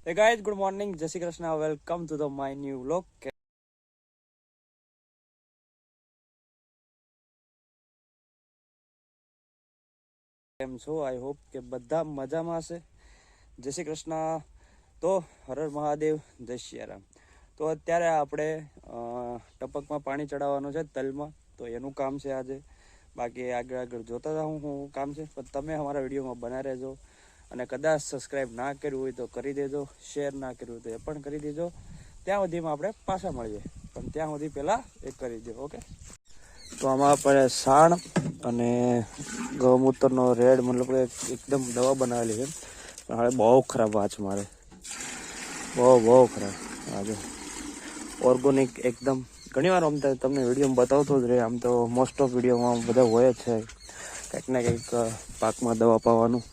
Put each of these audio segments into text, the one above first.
Hey guys, good morning. Jai Shri Krishna. Welcome to my new vlog. કેમ છો? I hope કે બધા મજામાં હશે. જય શ્રી કૃષ્ણ. તો હર હર મહાદેવ, જય શ્રી રામ. તો અત્યારે આપણે ટપકમાં પાણી ચડાવવાનું છે તલમાં, તો એનું કામ છે આજે. બાકી આગળ જોતા જાઉં હું કામ છે, પણ તમે અમારા વિડીયોમાં બના રહેજો. અને કદાચ સબસ્ક્રાઈબ ના કર્યું હોય તો કરી દેજો, શેર ના કર્યું હોય તો એ પણ કરી દેજો. ત્યાં સુધીમાં આપણે પાછા મળીએ, પણ ત્યાં સુધી પહેલાં એક કરી દો. ઓકે, તો આમાં આપણે સાણ અને ગૌમૂત્રનો રેડ મતલબ કે એકદમ દવા બનાવેલી છે, પણ હવે બહુ ખરાબ વાંચ મારે, બહુ ખરાબ. આજે ઓર્ગોનિક એકદમ ઘણી વાર આમ તો તમને વિડીયોમાં બતાવતો જ રહે. આમ તો મોસ્ટ ઓફ વિડીયોમાં બધા હોય જ છે કંઈક ને કંઈક પાકમાં દવા પાવાનું.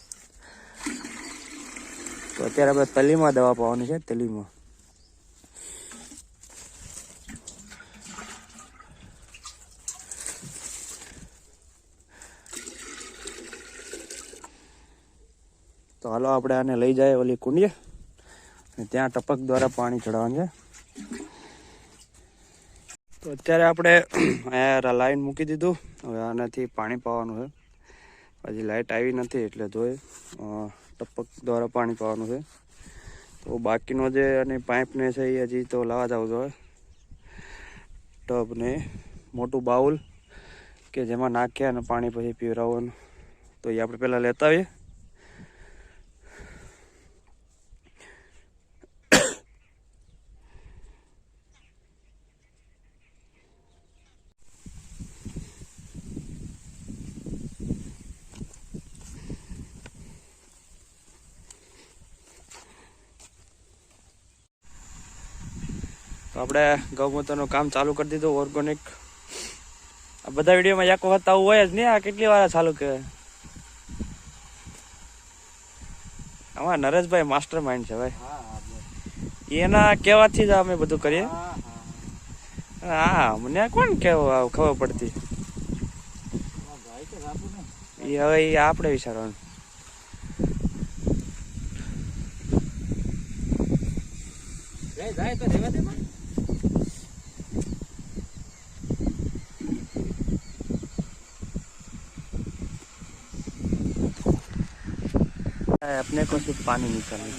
તો અત્યારે આપણે તલીમાં દવા પાવાની છે, તલીમાં. તો હાલો આપણે આને લઈ જાય ઓલી કુંડીએ, ત્યાં ટપક દ્વારા પાણી ચડાવવાનું છે. તો અત્યારે આપણે અહીંયા લાઈન મૂકી દીધું, હવે આનાથી પાણી પાવાનું છે. હજી લાઇટ આવી નથી એટલે જોઈએ ટપક દ્વારા પાણી પાવાનું છે. તો બાકીનો જે અને પાઇપને છે એ હજી તો લાવવા જવું જોઈએ. ટબ ને મોટું બાઉલ કે જેમાં નાખ્યા અને પાણી પછી પીવડાવવાનું, તો એ આપણે પહેલાં લેતા આવીએ. તો આપણે ગૌમૂત્રનું કામ ચાલુ કરી દીધું ઓર્ગોનિક. આ બધા વિડીયોમાં એક વખત આવું હોય જ નહીં. આ કેટલી વાર ચાલુ કહેવાય. આમાં નરેશભાઈ માસ્ટર માઇન્ડ છે ભાઈ, એના કહેવાથી જ અમે બધું કરીએ. હા, મને કોણ કેવું ખબર પડતી એ હવે એ આપણે વિચારવાનું. अपने को सिर्फ पानी निकालना.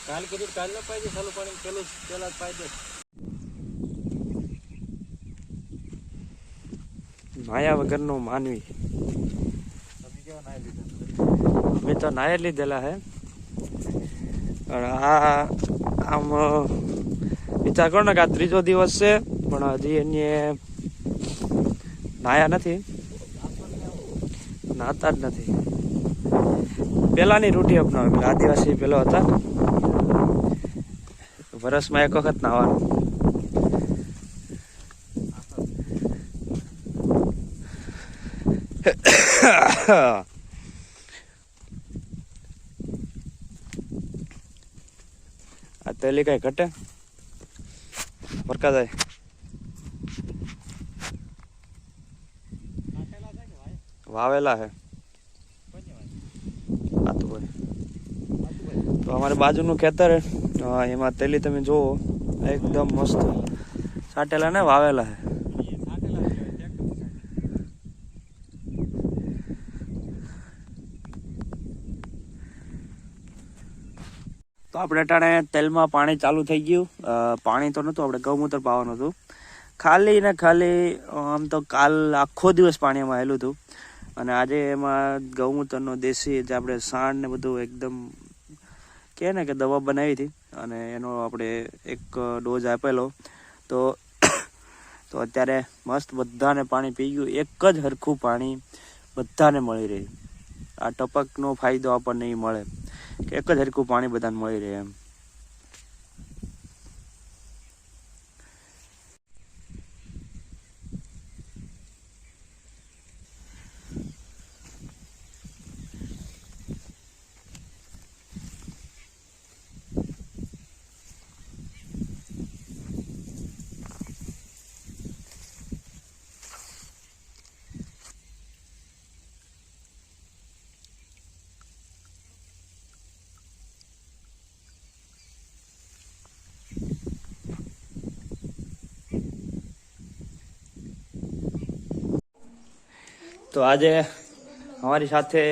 કાલ કીધું કાલ ના પાઈ દે, ચાલુ પાણી પેલું પેલા પાઈ દે. માયા વગરનો માનવી. અમે તો નાય લીધેલા હે, પણ આ આમ વિચાર કરો ને કે આ ત્રીજો દિવસ છે પણ હજી એને નાયા નથી, નાતા જ નથી. પેલાની રૂઢી અપનાવે, પેલા આદિવાસી પેલો હતા, વર્ષમાં એક વખત નાવાનું. આ તેલી કઈ ઘટે ફરકા જાય. વાવેલા હે તો અમારે બાજુનું ખેતર એમાં તેલી તમે જુઓ એકદમ મસ્ત સાટેલા ને વાવેલા હે. તો આપણે અટાણે તેલમાં પાણી ચાલુ થઈ ગયું. પાણી તો નહોતું, આપણે ગૌમૂત્ર પાવાનું હતું. ખાલી ને ખાલી આમ તો કાલ આખો દિવસ પાણી એમાં હેલું હતું, અને આજે એમાં ગૌમૂત્રનો દેશી જે આપણે સાણ ને બધું એકદમ કહે ને કે દવા બનાવી હતી, અને એનો આપણે એક ડોઝ આપેલો. તો અત્યારે મસ્ત બધાને પાણી પી ગયું. એક જ હરખું પાણી બધાને મળી રહે. આ ટપકનો ફાયદો આપણને એ મળે કે એક જ હરખું પાણી બધાને મળી રહે એમ. तो आज हमारी साथे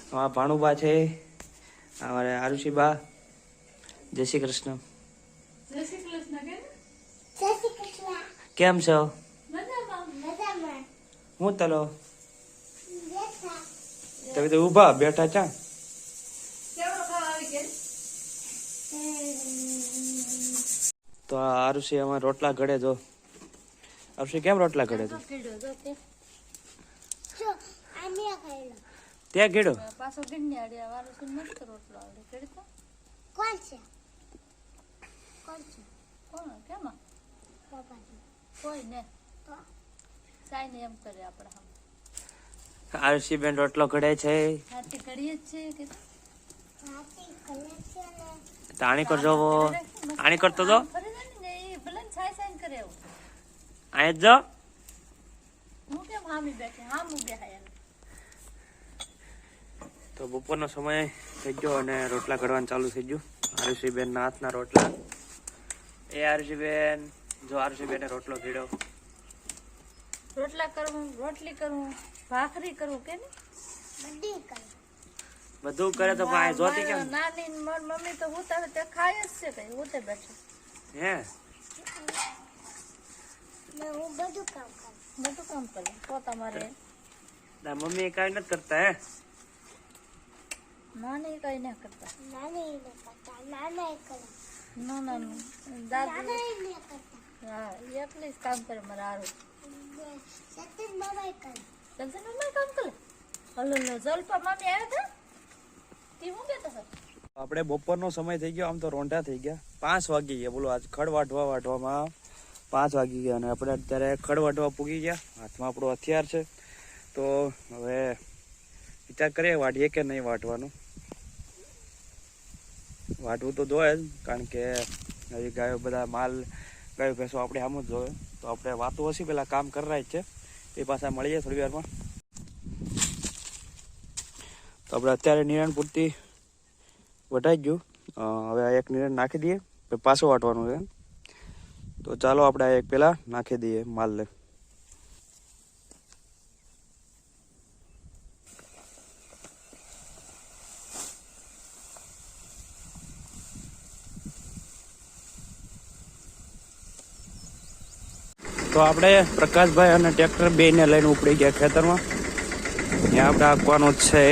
हमारा भाणुबा है, हमारे आरुषिबा। जय श्री कृष्ण। केम छो? हूँ तलो तभी तो उभा बैठा चा। तो आरुषि हमारे रोटला घड़े जो। आरुषि केम रोटला घड़े तो त्या घेड़ो पासो गिन्नी आडिया वालो सुन मस्त रोटलो आवडे केड़ी तो कोण છે કોણ કેમ પાપા કોઈ ને તો કાઈ ને એમ કરે આપણે હમ આરુષિ બેન રોટલો ઘડે છે। હાથી ઘડીએ છે કે હાથી ઘડે છે ને તાણી કર જોવો આણી કરતો તો ફરે ને એ ભલન છાય છાય કરે એવું આય જો હું કેમ હામી બેઠે હામ ઉભે હાયા। તો બપોરનો સમય થઈ ગયો અને રોટલા ઘડવાનું ચાલુ થઈ ગયું। આરુષિબેન ના હાથના રોટલા। એ આરુષિબેન જો આરુષિબેને રોટલો ઘડ્યો। રોટલા કરું રોટલી કરું ભાખરી કરું કે ને બધી કરું બધું કરે તો પાય જોતી કેમ નાની મમ્મી તો ઉતા તે ખાય જ છે કઈ ઉતે બેઠે હે મે હું બધું કામ કરું પોતા મારે ના મમ્મી કાઈ નથી કરતા હે નાની કઈ ન કરતા નાના કરે ના દાદી ન કરતા હા એકલી જ કામ કરે મારા આરો સતન મામા કામ કરે હલો જલપા મામી આવ્યા હતા તી હું કેતો હતો આપણે બપોરનો સમય થઈ ગયો। આમ તો રોંઢા થઈ ગયા 5 વાગી ગયા। બોલો આજ ખડ વાટવામાં 5 વાગી ગયા અને આપણે અત્યારે ખડ વાટવા પૂગી ગયા। હાથમાં આપણો હથિયાર છે તો હવે વિચાર કરીએ વાટીએ કે નહીં વાટવાનું। વાટવું તો જોઈએ જ કારણ કે હજી ગાયો બધા માલ ગાયો ભેંસો આપણે આમ જ જોવે તો આપણે વાતો હશે પેલા કામ કરાય જ છે એ પાછા મળીએ થોડી વારમાં। તો આપણે અત્યારે નિરણ પૂરતી વટાઈ ગયું। હવે એક નિરણ નાખી દઈએ પછી પાછું વાટવાનું છે તો ચાલો આપણે એક પેલા નાખી દઈએ માલને। તો આપણે પ્રકાશભાઈ અને ટ્રેક્ટર બેને લઈને ઉપડી ગયા ખેતરમાં। ત્યાં આપણે આંકવાનો છે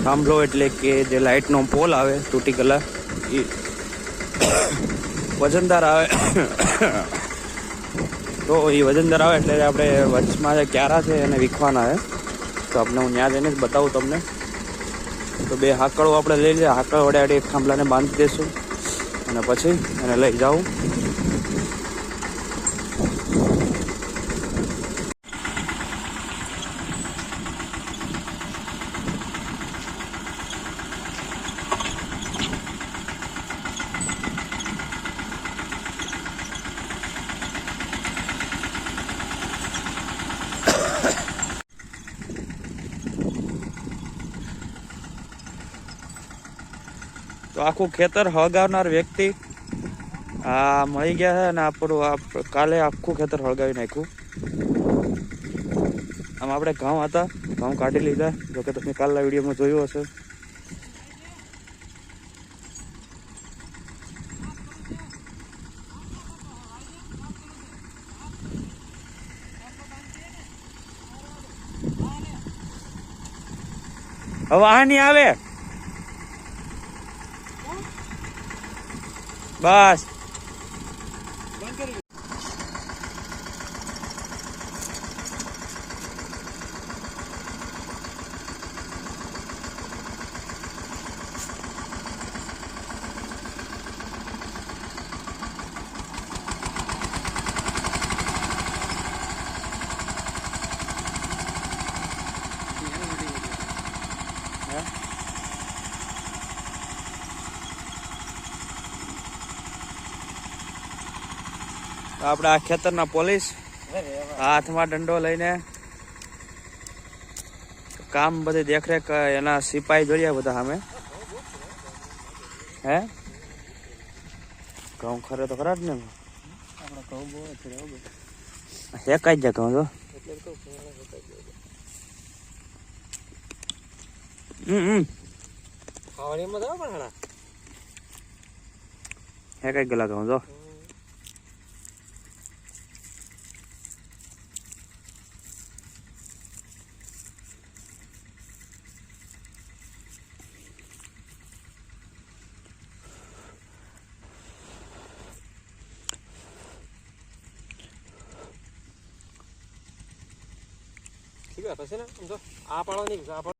થાંભલો એટલે કે જે લાઇટનો પોલ આવે તૂટી ગયેલા એ વજનદાર આવે તો એ વજનદાર આવે એટલે આપણે વચમાં જે ક્યારા છે એને વીખવાના છે તો આપણે હું ત્યાં જઈને જ બતાવું તમને। તો 2 હાકડો આપણે લઈ લઈએ। હાકડ વડે એક થાંભલાને બાંધી દઈશું અને પછી એને લઈ જાઉં। તો આખું ખેતર હળગાવનાર વ્યક્તિ આ મળી ગયા છે અને આપણું કાલે આખું ખેતર હળગાવી નાખ્યું। આમ આપણે ઘઉં હતા ઘઉં કાઢી લીધા જોકે તમે કાલના વિડીયોમાં જોયું હશે। હવે આ નહીં આવે બસ આપણે આ ખેતરના પોલીસ હાથમાં દંડો લઈને કામ બધી દેખરેખ એના સિપાહી જોડ્યા બધા સામે હે ઘઉં ખરે તો ખરા જ ને હેકાઈ જાય ઘઉં તો ખાવાની મજા આવે પણ હાડા હે કઈ ગલા કહું જો ઠીક છે પછી ને સમજો આ પાડો નહીં આ પાડો.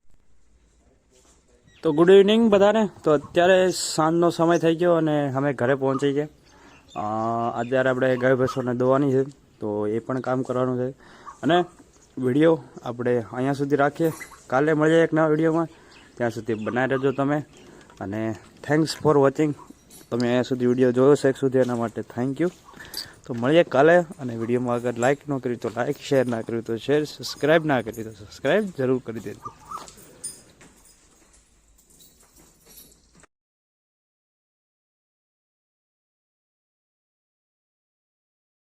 તો ગુડ ઇવનિંગ બધાને. તો અત્યારે સાંજનો સમય થઈ ગયો અને અમે ઘરે પહોંચી ગયા. અત્યારે આપણે ગાય ભેંસોને દોવાની છે તો એ પણ કામ કરવાનું છે અને વિડીયો આપણે અહીંયા સુધી રાખીએ. કાલે મળીએ એક નવા વિડીયોમાં. ત્યાં સુધી બનાવી રહેજો તમે અને થેન્ક્સ ફોર વોચિંગ. તમે અહીંયા સુધી વિડીયો જોયો છે એક સુધી એના માટે થેન્ક યુ. તો મળીએ કાલે અને વિડીયોમાં અગર લાઇક ન કર્યું તો લાઇક, શેર ના કર્યું તો શેર, સબસ્ક્રાઈબ ના કર્યું તો સબસ્ક્રાઈબ જરૂર કરી દેજો.